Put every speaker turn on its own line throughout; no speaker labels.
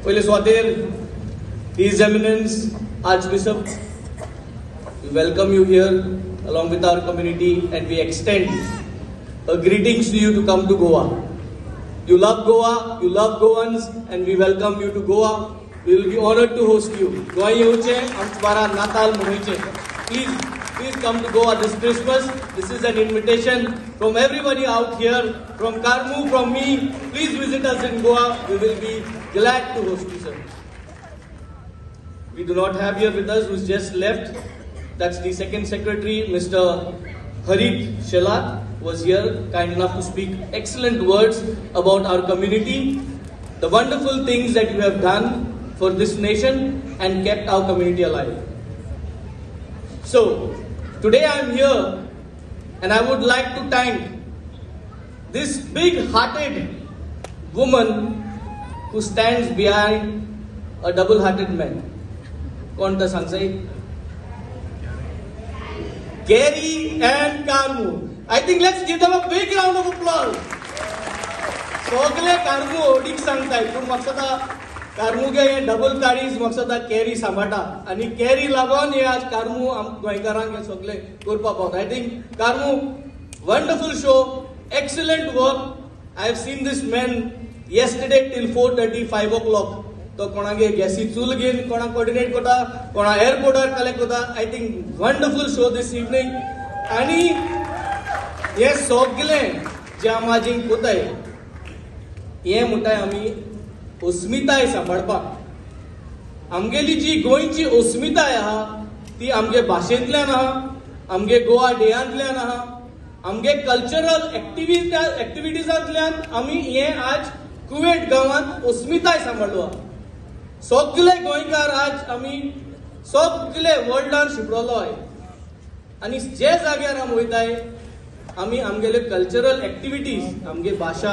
पहले स्वातेर His Eminence Archbishop, we welcome you here along with our community, and we extend a greetings to you to come to Goa. You love Goa, you love Goans, and we welcome you to Goa. We will be honored to host you. Goa yevuche, amara Natal mohiche. Please come to Goa this Christmas. This is an invitation from everybody out here, from Karmu, from me. Please visit us in Goa. We will be glad to host you, sir. We do not have here with us who's just left. That's the second secretary, Mr. Harit Shelat, was here, kind enough to speak excellent words about our community, the wonderful things that you have done for this nation and kept our community alive. So, today I am here and I would like to thank this big-hearted woman who stands behind a double-hearted man. कौन था सांगसाई? Gary and Karmu. I think let's give them a big round of applause. सगळे Karmu ओडीक सांगताय. पूण म्हाका दिसता Karmu गे हे double तारीज म्हाका दिसता Gary सांबाळटा आनी Gary लागोन हे आज Karmu गोंयकारांक हे सगळे करपा पावता. I think Karmu, wonderful show, excellent work. I have seen this man yesterday till 4:30, 5 o'clock. तो कोणागे गॅसी चूल घेवन कोणा कोऑर्डिनेट करता, कोणा एअरपोर्टार कलेक्ट करता. I think wonderful show this evening. आनी हे सगळे जे आमाजींक कोताय हे म्हणटाय आमी अस्मिताय सांबाळपाक. आमगेली जी गोंयची अस्मिताय आहा ती आमगे भाशेंतल्यान आहा, आमगे गोवा डेयांतल्यान आहा, आमगे कल्चरल एक्टिविटीजांतल्यान आमी हे आज कुवेट गांवांत अस्मिताय सांबाळलो आहा. सगळे गोंयकार आज आमी सगळे वर्ल्डान शिपडलो आहे. आनी जे जाग्यार आमी वयताय आमी आमगेले कल्चरल एक्टिविटीज, आमगे भाशा,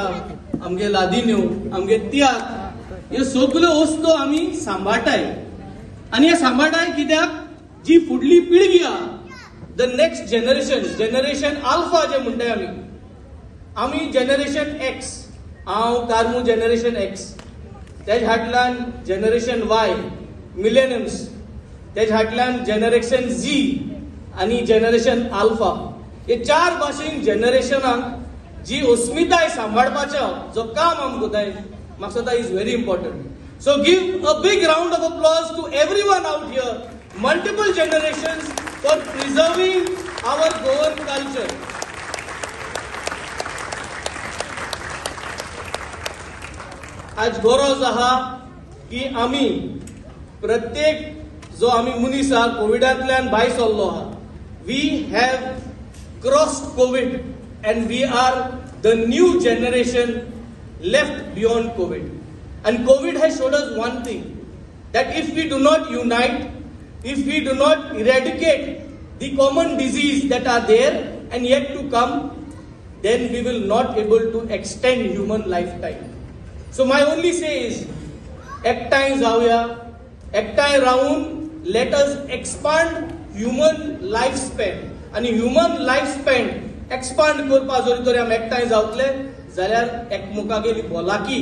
आमगे लादिन्यो, आमगे तियात्र हे सगळ्यो वस्तू आमी सांबाळटाय. आनी हे सांबाळटाय कित्याक जी फुडली पिळगी आहा, द नेक्स्ट जनरेशन अल्फा जे म्हणटाय आमी जनरेशन एक्स, हांव Karmu जनरेशन एक्स, तेज फाटल्यान जनरेशन वाय, मिलेनियम्स, तेज फाटल्यान जनरेशन झी आनी जनरेशन अल्फा. हे चार भाशेन जनरेशनांक जी अस्मिताय सांबाळपाचो जो काम आमी कोताय म्हाका दिसता is very important. So give a big round of applause to everyone out here, multiple generations, for preserving our Goan culture. आज गरज आहा की आमी प्रत्येक जो आमी मनीस आहा कोविडांतल्यान भायर सरलो आहा, we have crossed Covid and we are the new generation left beyond Covid. And Covid has showed us one thing, that if we do not unite, if we do not eradicate the common disease that are there and yet to come, then we will not able to extend human lifetime. So my only say is, एकठांय जावया, एकठांय राहून let us expand human lifespan. आणि human lifespan expand करपा जरी तरी आमी एकठांय जावतले जाल्यार एकमुखागेली भलायकी,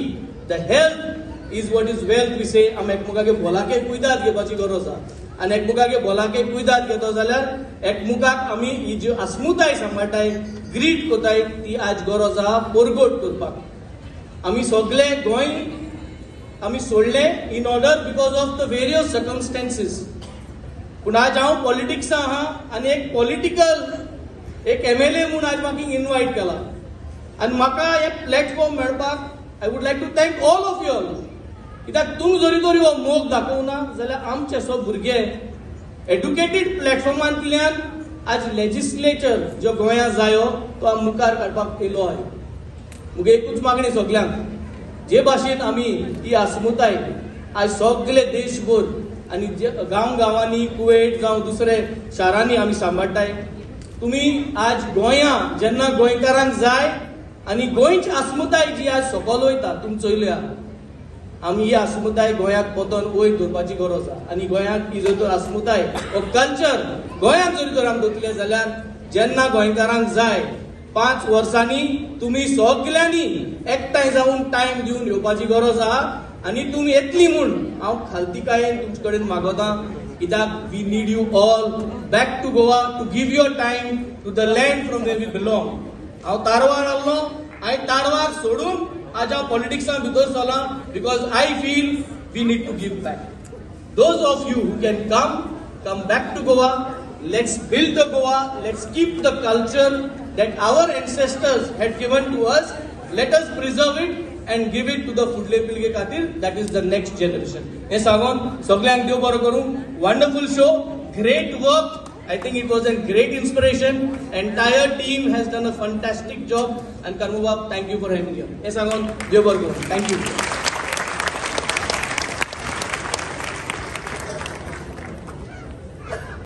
the health is what is wealth we say, आमी एकमुखागे भलायके कुयदाद घेवपाची गरज आहा. आनी एकमुखागे भलायके कुयदाद घेता जाल्यार एकमुखाक आमी ही जी अस्मिताय सांबाळटाय, ग्रीट कोताय, ती आज गरज आहा परगट करपाक. आमी सगळे गोंय आमी सोडले in order because of the various circumstances. पूण आज हांव पॉलिटिक्सा आहा आनी एक पॉलिटिकल एक MLA म्हणून आज म्हाका इन्वायट केला आनी म्हाका एक प्लॅटफॉर्म मेळपाक I would like to thank all of you all. कित्याक तुमी जरी तरी हो मोग दाखोवना जाल्यार आमचे सब भुरगे एड्युकेटेड प्लॅटफॉर्मांतल्यान आज लेजिस्लेचर जो गोंयांत जायो तो आमी मुखार काडपाक येयलो आहे. मुगे एकूच मागणी सगळ्यांक, जे भाशेन आमी ही अस्मिताय आज सगळे देशभर आनी गांव गांवांनी कुवेट जावं दुसरे शारांनी आमी सांबाळटाय. तुमी आज गोंयां जेन्ना गोंयकारांक जाय आनी गोंयची अस्मिताय जी आज सकयल वयता तुमी चोयल्या, आमी ही अस्मिताय गोंयाक पोतोन वयर दवरपाची गरज आहा. आनी गोंयाक ही जर तर अस्मिताय हो कल्चर गोंयांत जरी तर आमी दवरतले जाल्यार जेन्ना गोंयकारांक जाय 5 वर्सांनी तुम्ही सगळ्यांनी एकठांय जाऊन टाइम दिवन येवपाची गरज आहा. आनी तुमी येतली म्हूण हांव खालतीकायेन तुमचे कडेन मागोतां कित्याक we need you all back to Goa to give your time to the land from where we belong. हांव तारवार आसलो, हांवें तारवार सोडून आज हांव पॉलिटिक्सान भितर चलां because I feel we need to give back. Those of you who can come back to Goa. Let's build the Goa. Let's keep the culture that our ancestors had given to us. Let us preserve it and give it to the fudle pilge खातीर, that is the next generation. हे सांगून सगळ्यांक देव बरो करूं. Wonderful show, great work. I think it was a great inspiration. Entire team has done a fantastic job. And Karmu Bab, thank you for having me here. हे सांगून देव बरो करूं. Thank you.